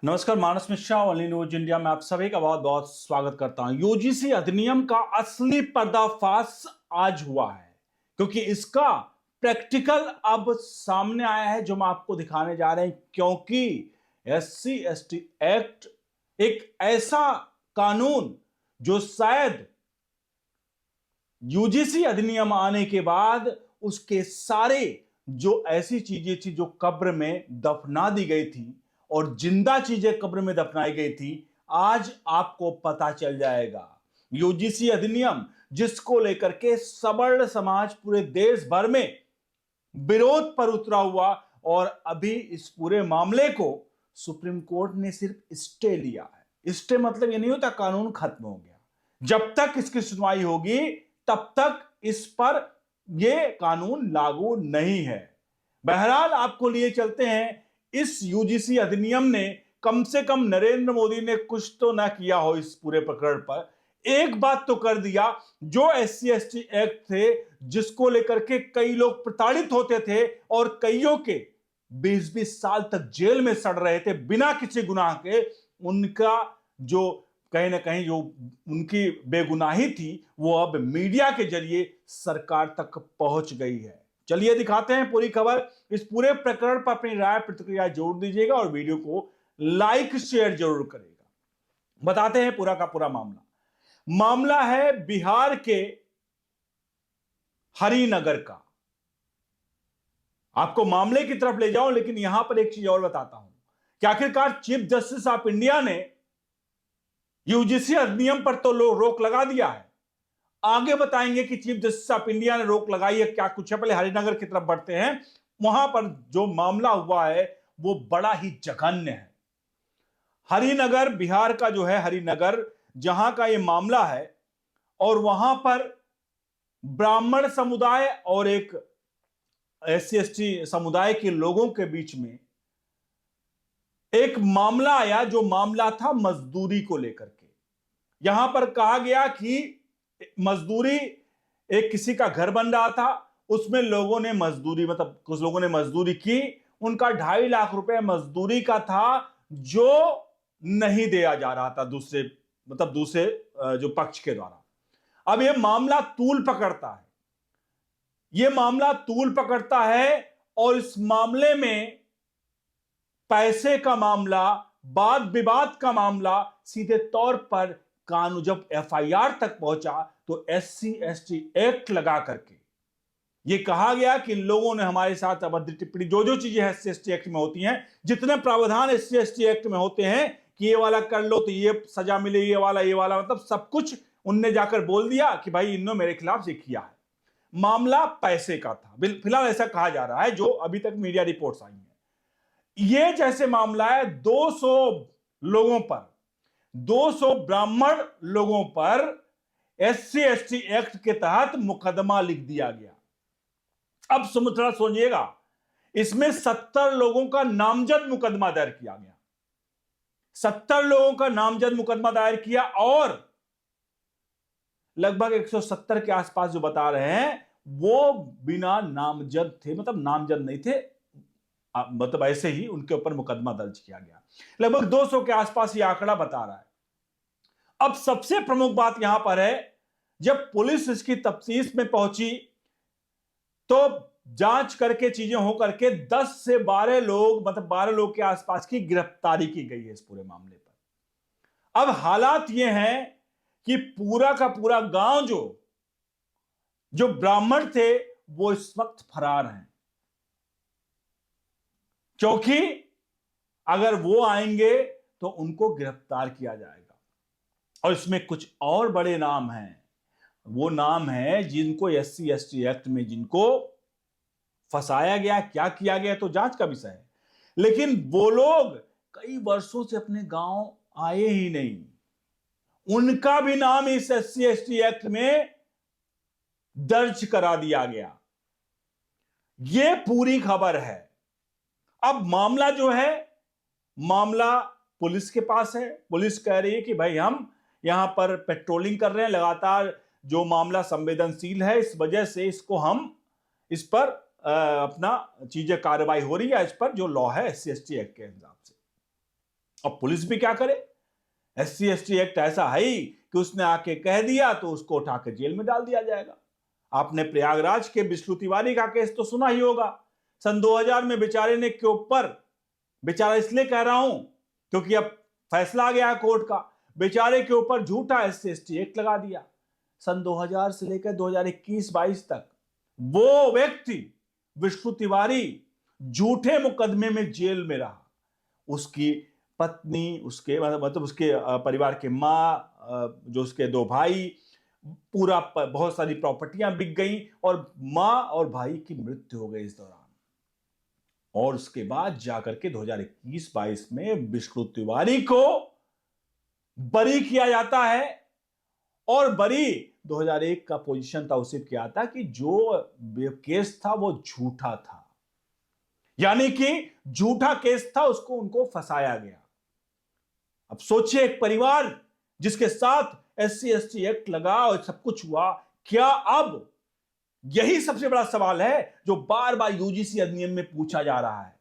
नमस्कार, मानस Mishra only news India में आप सभी का बहुत बहुत स्वागत करता हूं। यूजीसी अधिनियम का असली पर्दाफाश आज हुआ है, क्योंकि इसका प्रैक्टिकल अब सामने आया है जो हम आपको दिखाने जा रहे हैं। क्योंकि एससी एसटी एक्ट एक ऐसा कानून जो शायद यूजीसी अधिनियम आने के बाद उसके सारे जो ऐसी चीजें थी जो कब्र में दफना दी गई थी और जिंदा चीजें कब्र में दफनाई गई थी, आज आपको पता चल जाएगा। यूजीसी अधिनियम जिसको लेकर के सवर्ण समाज पूरे देश भर में विरोध पर उतरा हुआ, और अभी इस पूरे मामले को सुप्रीम कोर्ट ने सिर्फ स्टे लिया है। स्टे मतलब ये नहीं होता कानून खत्म हो गया। जब तक इसकी सुनवाई होगी तब तक इस पर यह कानून लागू नहीं है। बहरहाल आपको लिए चलते हैं, इस यूजीसी अधिनियम ने कम से कम नरेंद्र मोदी ने कुछ तो ना किया हो इस पूरे प्रकरण पर। एक बात तो कर दिया, जो एससी एसटी एक्ट थे जिसको लेकर के कई लोग प्रताड़ित होते थे और कईयों के 20-20 साल तक जेल में सड़ रहे थे बिना किसी गुनाह के, उनका जो कहीं ना कहीं जो उनकी बेगुनाही थी वो अब मीडिया के जरिए सरकार तक पहुंच गई है। चलिए दिखाते हैं पूरी खबर। इस पूरे प्रकरण पर अपनी राय प्रतिक्रिया जरूर दीजिएगा और वीडियो को लाइक शेयर जरूर करेगा। बताते हैं पूरा का पूरा मामला। मामला है बिहार के हरिनगर का। आपको मामले की तरफ ले जाऊं, लेकिन यहां पर एक चीज और बताता हूं कि आखिरकार चीफ जस्टिस ऑफ इंडिया ने यूजीसी अधिनियम पर तो रोक लगा दिया है। आगे बताएंगे कि चीफ जस्टिस ऑफ इंडिया ने रोक लगाई है, क्या कुछ है। पहले हरिनगर की तरफ बढ़ते हैं। वहां पर जो मामला हुआ है वो बड़ा ही जघन्य है। हरिनगर बिहार का जो है हरिनगर, जहां का ये मामला है, और वहां पर ब्राह्मण समुदाय और एक एससी एसटी समुदाय के लोगों के बीच में एक मामला आया, जो मामला था मजदूरी को लेकर के। यहां पर कहा गया कि मजदूरी, एक किसी का घर बन रहा था, उसमें लोगों ने मजदूरी, मतलब कुछ लोगों ने मजदूरी की, उनका 2.5 लाख रुपए मजदूरी का था जो नहीं दिया जा रहा था दूसरे जो पक्ष के द्वारा। अब यह मामला तूल पकड़ता है, यह मामला तूल पकड़ता है, और इस मामले में पैसे का मामला, वाद विवाद का मामला सीधे तौर पर कानून जब एफआईआर तक पहुंचा तो एससी एसटी एक्ट लगा करके यह कहा गया कि लोगों ने हमारे साथ अभद्र टिप्पणी, जो चीजें एससी एसटी एक्ट में होती हैं, जितने प्रावधान एससी एसटी एक्ट में होते हैं कि ये वाला कर लो तो ये सजा मिले, ये वाला मतलब सब कुछ उनने जाकर बोल दिया कि भाई इन्होंने मेरे खिलाफ ये किया है। मामला पैसे का था, फिलहाल ऐसा कहा जा रहा है, जो अभी तक मीडिया रिपोर्ट्स आई हैं। ये जैसे मामला है 200 लोगों पर, 200 ब्राह्मण लोगों पर एससी एसटी एक्ट के तहत मुकदमा लिख दिया गया। अब थोड़ा सोचिएगा, इसमें 70 लोगों का नामजद मुकदमा दायर किया गया। 70 लोगों का नामजद मुकदमा दायर किया, और लगभग 170 के आसपास जो बता रहे हैं वो बिना नामजद थे, मतलब नामजद नहीं थे, मतलब ऐसे ही उनके ऊपर मुकदमा दर्ज किया गया। लगभग 200 के आसपास ये आंकड़ा बता रहा है। अब सबसे प्रमुख बात यहां पर है, जब पुलिस इसकी तफ्तीश में पहुंची तो जांच करके चीजें हो करके 10 से 12 लोग, मतलब 12 लोग के आसपास की गिरफ्तारी की गई है इस पूरे मामले पर। अब हालात ये हैं कि पूरा का पूरा गांव जो ब्राह्मण थे वो इस वक्त फरार हैं, क्योंकि अगर वो आएंगे तो उनको गिरफ्तार किया जाएगा। और इसमें कुछ और बड़े नाम हैं, वो नाम है जिनको एससी एसटी एक्ट में जिनको फंसाया गया, क्या किया गया तो जांच का विषय है, लेकिन वो लोग कई वर्षों से अपने गांव आए ही नहीं, उनका भी नाम इस एससी एसटी एक्ट में दर्ज करा दिया गया। यह पूरी खबर है। अब मामला जो है, मामला पुलिस के पास है। पुलिस कह रही है कि भाई हम यहां पर पेट्रोलिंग कर रहे हैं लगातार, जो मामला संवेदनशील है इस वजह से इसको हम इस पर अपना चीजें कार्रवाई हो रही है, इस पर जो लॉ है एससी एसटी एक्ट के हिसाब से। अब पुलिस भी क्या करे? SC ST एक्ट ऐसा है ही कि उसने आके कह दिया तो उसको उठा के जेल में डाल दिया जाएगा। आपने प्रयागराज के विष्णु तिवारी का केस तो सुना ही होगा। सन 2000 में बेचारे ने के ऊपर, बेचारा इसलिए कह रहा हूं क्योंकि अब फैसला आ गया कोर्ट का, बेचारे के ऊपर झूठा SC ST एक्ट लगा दिया। सन 2000 से लेकर 2021-22 तक वो व्यक्ति विष्णु तिवारी झूठे मुकदमे में जेल में रहा। उसकी पत्नी, उसके मतलब उसके परिवार के माँ, जो उसके दो भाई, पूरा बहुत सारी प्रॉपर्टियां बिक गई और माँ और भाई की मृत्यु हो गई इस दौरान। और उसके बाद जाकर के 2021-22 में विष्णु तिवारी को बरी किया जाता है। और बरी 2001 का पोजीशन था, उसे किया था कि जो केस था वो झूठा था, यानी कि झूठा केस था, उसको उनको फंसाया गया। अब सोचिए, एक परिवार जिसके साथ SC ST एक्ट लगा और सब कुछ हुआ, क्या अब यही सबसे बड़ा सवाल है जो बार बार UGC अधिनियम में पूछा जा रहा है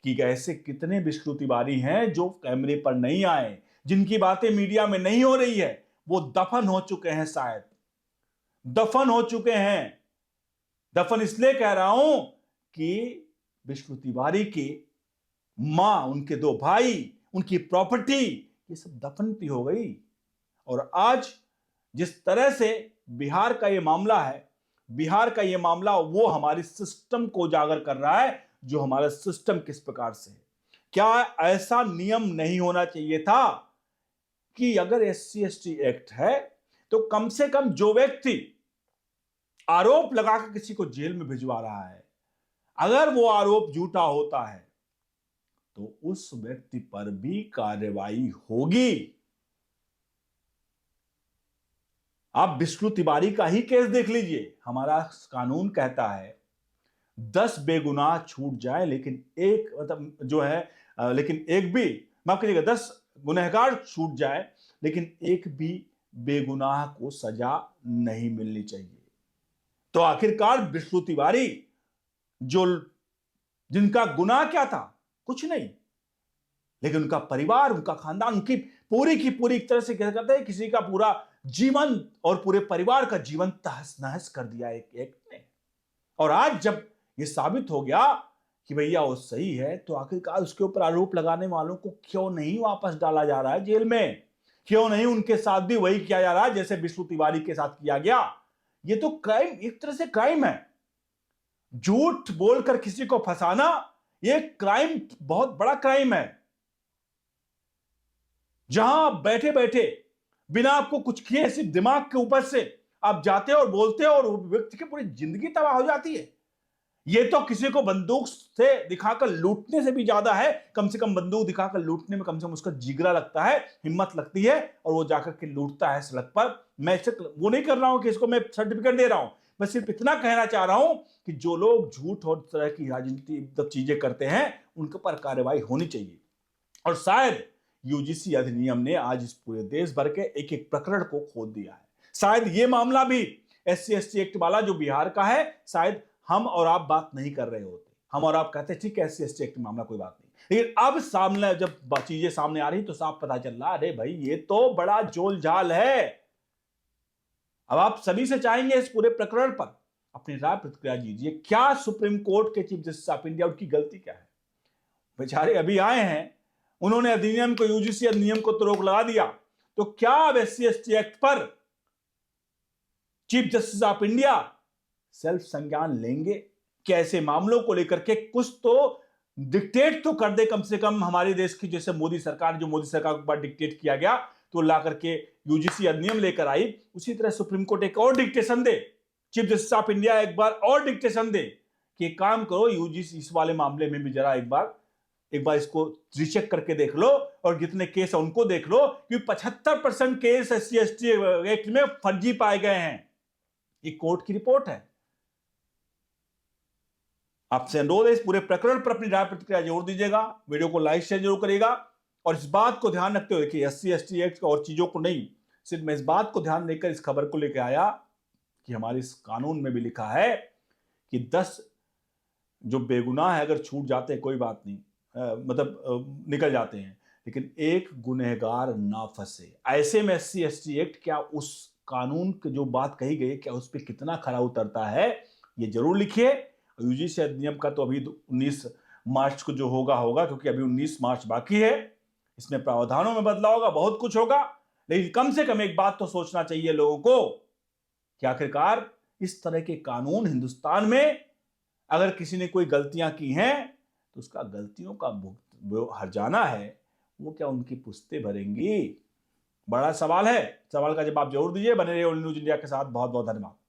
कि ऐसे कितने विष्णु तिवारी हैं जो कैमरे पर नहीं आए, जिनकी बातें मीडिया में नहीं हो रही है, वो दफन हो चुके हैं, शायद दफन हो चुके हैं। दफन इसलिए कह रहा हूं कि विष्णु तिवारी की मां, उनके दो भाई, उनकी प्रॉपर्टी, ये सब दफन भी हो गई। और आज जिस तरह से बिहार का ये मामला है, बिहार का ये मामला वो हमारे सिस्टम को उजागर कर रहा है, जो हमारा सिस्टम किस प्रकार से है। क्या ऐसा नियम नहीं होना चाहिए था कि अगर SC ST एक्ट है तो कम से कम जो व्यक्ति आरोप लगाकर किसी को जेल में भिजवा रहा है, अगर वो आरोप झूठा होता है तो उस व्यक्ति पर भी कार्रवाई होगी। आप विष्णु तिवारी का ही केस देख लीजिए। हमारा कानून कहता है 10 बेगुनाह छूट जाए लेकिन एक, मतलब जो है लेकिन एक भी, माफ कीजिएगा, 10 गुनहगार छूट जाए लेकिन एक भी बेगुनाह को सजा नहीं मिलनी चाहिए। तो आखिरकार विष्णु तिवारी, जो जिनका गुनाह क्या था, कुछ नहीं, लेकिन उनका परिवार, उनका खानदान, उनकी पूरी की पूरी एक तरह से कह सकते हैं किसी का पूरा जीवन और पूरे परिवार का जीवन तहस नहस कर दिया एक एक्ट ने। और आज जब ये साबित हो गया कि भैया वो सही है, तो आखिरकार उसके ऊपर आरोप लगाने वालों को क्यों नहीं वापस डाला जा रहा है जेल में? क्यों नहीं उनके साथ भी वही किया जा रहा है जैसे विष्णु तिवारी के साथ किया गया? ये तो क्राइम, एक तरह से क्राइम है। झूठ बोलकर किसी को फंसाना, ये क्राइम, बहुत बड़ा क्राइम है। जहां बैठे बैठे बिना आपको कुछ किए सिर्फ दिमाग के ऊपर से आप जाते और बोलते और व्यक्ति की पूरी जिंदगी तबाह हो जाती है। ये तो किसी को बंदूक से दिखाकर लूटने से भी ज्यादा है। कम से कम बंदूक दिखाकर लूटने में कम से कम उसका जिगरा लगता है, हिम्मत लगती है, और वो जाकर के लूटता है सड़क पर। मैं इसे वो नहीं कर रहा हूं कि इसको मैं सर्टिफिकेट दे रहा हूं, मैं सिर्फ इतना कहना चाह रहा हूं कि जो लोग झूठ और तरह की राजनीति चीजें करते हैं उनके पर कार्रवाई होनी चाहिए। और शायद UGC अधिनियम ने आज इस पूरे देश भर के एक एक प्रकरण को खोद दिया है। शायद ये मामला भी SC ST एक्ट वाला जो बिहार का है, शायद हम और आप बात नहीं कर रहे होते। हम और आप कहते ठीक है SC ST एक्ट मामला कोई बात नहीं, लेकिन अब सामने जब चीजें सामने आ रही तो साफ पता चल रहा, अरे भाई ये तो बड़ा जोल जाल है। अब आप सभी से चाहेंगे इस पूरे प्रकरण पर अपनी राय प्रतिक्रिया दीजिए। क्या सुप्रीम कोर्ट के चीफ जस्टिस ऑफ इंडिया, उनकी गलती क्या है? बेचारे अभी आए हैं, उन्होंने अधिनियम को, UGC अधिनियम को तो रोक लगा दिया, तो क्या अब SC ST एक्ट पर chief justice of India self संज्ञान लेंगे? क्या ऐसे मामलों को लेकर के कुछ तो डिक्टेट तो कर दे कम से कम हमारे देश की, जैसे मोदी सरकार, जो मोदी सरकार के बाद डिक्टेट किया गया तो ला करके UGC अधिनियम लेकर आई, उसी तरह सुप्रीम कोर्ट एक और dictation they, chief justice of India एक बार और डिक्टेशन दे कि काम करो UGC इस वाले मामले में भी जरा एक बार इसको रीचेक करके देख लो, और जितने केस है उनको देख लो, क्योंकि 75% केस SC ST एक्ट में फर्जी पाए गए हैं। ये कोर्ट की रिपोर्ट है। आपसे अनुरोध है इस पूरे प्रकरण पर अपनी राय प्रतिक्रिया जरूर दीजिएगा, वीडियो को लाइक शेयर जरूर करिएगा, और इस बात को ध्यान रखते हुए कि SC ST एक्ट और चीजों को नहीं, सिर्फ मैं इस बात को ध्यान देकर इस खबर को लेकर आया कि हमारे इस कानून में भी लिखा है कि 10 जो बेगुनाह है अगर छूट जाते हैं कोई बात नहीं, मतलब निकल जाते हैं, लेकिन एक गुनहगार ना फंसे। ऐसे में SC ST एक्ट क्या उस कानून की जो बात कही गई है क्या उस पर कितना खरा उतरता है, ये जरूर लिखिए। यूजीसी अधिनियम का तो अभी 19 मार्च को जो होगा होगा, क्योंकि अभी 19 मार्च बाकी है। इसमें प्रावधानों में बदलाव होगा, बहुत कुछ होगा, लेकिन कम से कम एक बात तो सोचना चाहिए लोगों को कि आखिरकार इस तरह के कानून हिंदुस्तान में अगर किसी ने कोई गलतियां की हैं तो उसका गलतियों का हर्जाना है वो क्या उनकी पुश्तें भरेंगी? बड़ा सवाल है। सवाल का जवाब जरूर दीजिए। बने रहिए ओनली न्यूज इंडिया के साथ। बहुत बहुत धन्यवाद।